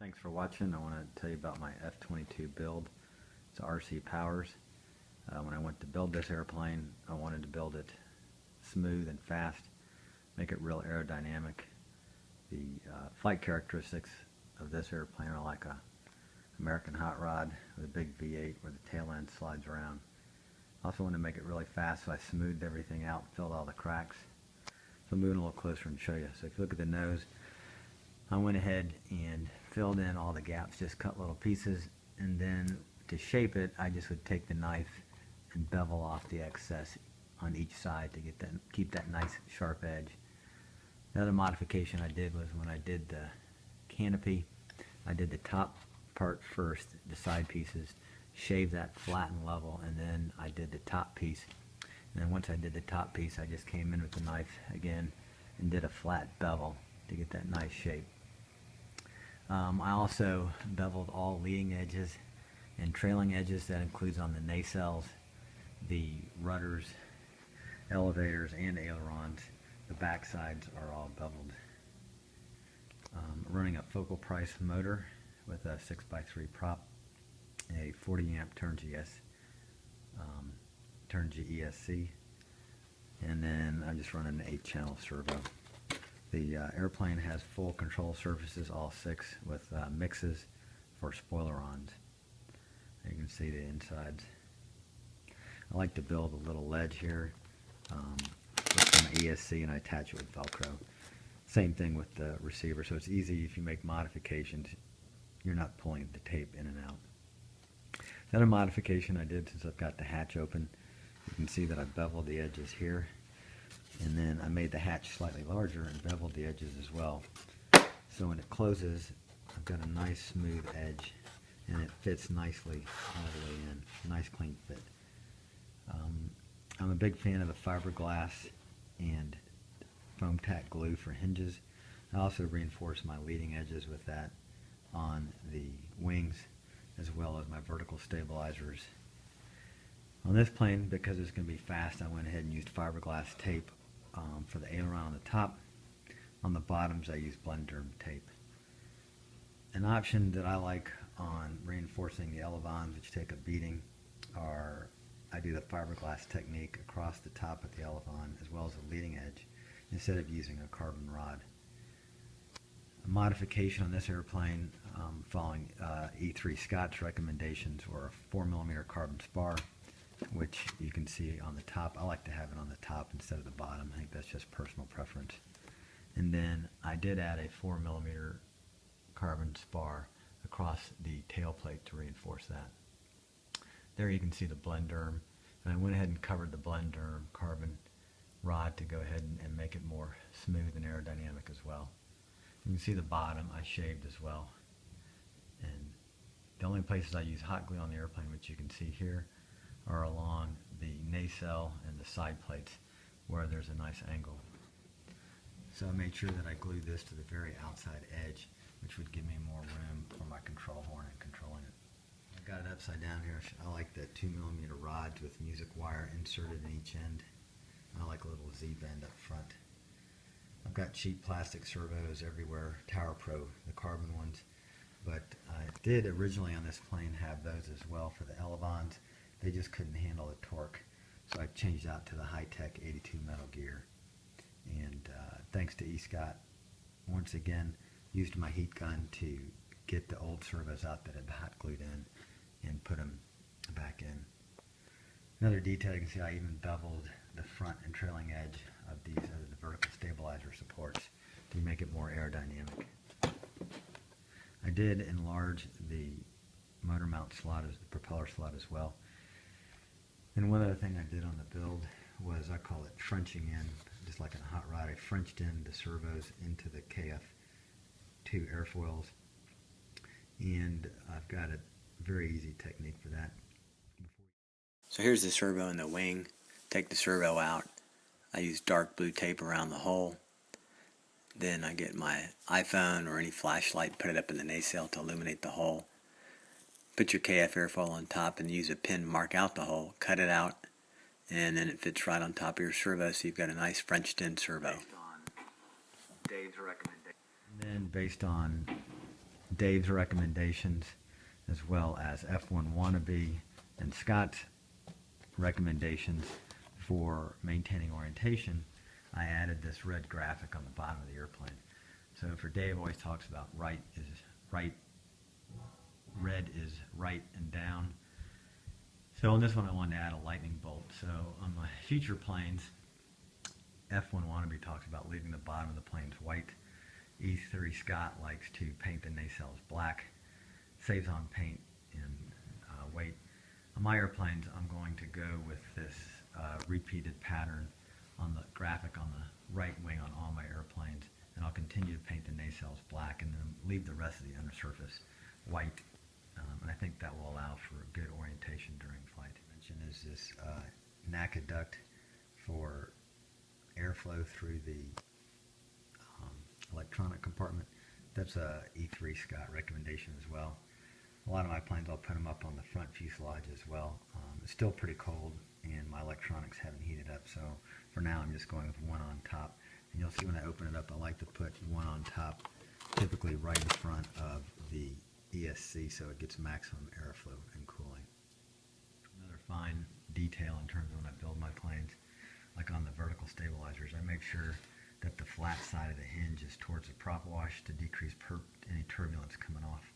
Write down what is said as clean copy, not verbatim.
Thanks for watching. I want to tell you about my F22 build. It's RC Powers. When I went to build this airplane, I wanted to build it smooth and fast, make it real aerodynamic. The flight characteristics of this airplane are like a American hot rod with a big V8 where the tail end slides around. I also wanted to make it really fast, so I smoothed everything out, filled all the cracks. So I'm moving a little closer and show you. So if you look at the nose, I went ahead and filled in all the gaps, just cut little pieces, and then to shape it, I just would take the knife and bevel off the excess on each side to get that, keep that nice sharp edge. The other modification I did was when I did the canopy, I did the top part first, the side pieces, shaved that flat and level, and then I did the top piece. And then once I did the top piece, I just came in with the knife again and did a flat bevel to get that nice shape. I also beveled all leading edges and trailing edges. That includes on the nacelles, the rudders, elevators, and ailerons. The back sides are all beveled. Running a focal price motor with a 6x3 prop, a 40 amp Turn-G ESC, and then I'm just running an 8-channel servo. The airplane has full control surfaces, all 6, with mixes for spoilerons. You can see the insides. I like to build a little ledge here with some ESC, and I attach it with Velcro. Same thing with the receiver, so it's easy if you make modifications. You're not pulling the tape in and out. The other modification I did, since I've got the hatch open, you can see that I beveled the edges here, and then I made the hatch slightly larger and beveled the edges as well. So when it closes, I've got a nice smooth edge, and it fits nicely all the way in. Nice clean fit. I'm a big fan of the fiberglass and foam tack glue for hinges. I also reinforce my leading edges with that on the wings, as well as my vertical stabilizers. On this plane, because it's going to be fast, I went ahead and used fiberglass tape for the aileron on the top. On the bottoms, I used Blenderm tape. An option that I like on reinforcing the elevons, which take a beating, are I do the fiberglass technique across the top of the elevon as well as the leading edge, instead of using a carbon rod. A modification on this airplane, following E3 Scott's recommendations, were a 4mm carbon spar, which you can see on the top. I like to have it on the top instead of the bottom. I think that's just personal preference. And then I did add a 4mm carbon spar across the tailplate to reinforce that. There you can see the Blenderm, and I went ahead and covered the Blenderm carbon rod to go ahead and make it more smooth and aerodynamic as well. You can see the bottom I shaved as well. And the only places I use hot glue on the airplane, which you can see here, are along the nacelle and the side plates where there's a nice angle. So I made sure that I glued this to the very outside edge, which would give me more room for my control horn and controlling it. I've got it upside down here. I like the 2mm rods with music wire inserted in each end. I like a little Z-bend up front. I've got cheap plastic servos everywhere, Tower Pro, the carbon ones, but I did originally on this plane have those as well for the elevons. They just couldn't handle the torque, so I changed out to the high-tech 82 metal gear. And thanks to E. Scott, once again, used my heat gun to get the old servos out that had hot glued in and put them back in. Another detail, you can see I even beveled the front and trailing edge of these the vertical stabilizer supports to make it more aerodynamic. I did enlarge the motor mount slot, the propeller slot as well. And one other thing I did on the build was, I call it Frenching in, just like in a hot rod. I Frenched in the servos into the KF2 airfoils, and I've got a very easy technique for that. So here's the servo in the wing. Take the servo out. I use dark blue tape around the hole. Then I get my iPhone or any flashlight, put it up in the nacelle to illuminate the hole. Put your KF airfoil on top and use a pin to mark out the hole. Cut it out, and then it fits right on top of your servo, so you've got a nice Frenched in servo. And then based on Dave's recommendations, as well as F1 Wannabe and Scott's recommendations for maintaining orientation, I added this red graphic on the bottom of the airplane. So for Dave, always talks about right is right, red is right and down. So on this one, I wanted to add a lightning bolt. So on my future planes, F1 Wannabe talks about leaving the bottom of the planes white. E3 Scott likes to paint the nacelles black, saves on paint and weight. On my airplanes, I'm going to go with this repeated pattern on the graphic on the right wing on all my airplanes, and I'll continue to paint the nacelles black and then leave the rest of the undersurface white. And I think that will allow for good orientation during flight. Mention is this NACA duct for airflow through the electronic compartment. That's a E3 Scott recommendation as well. A lot of my planes, I'll put them up on the front fuselage as well. It's still pretty cold and my electronics haven't heated up, so for now I'm just going with one on top. And you'll see when I open it up, I like to put one on top, typically right in front of the ESC, so it gets maximum airflow and cooling. Another fine detail in terms of when I build my planes, like on the vertical stabilizers, I make sure that the flat side of the hinge is towards the prop wash to decrease any turbulence coming off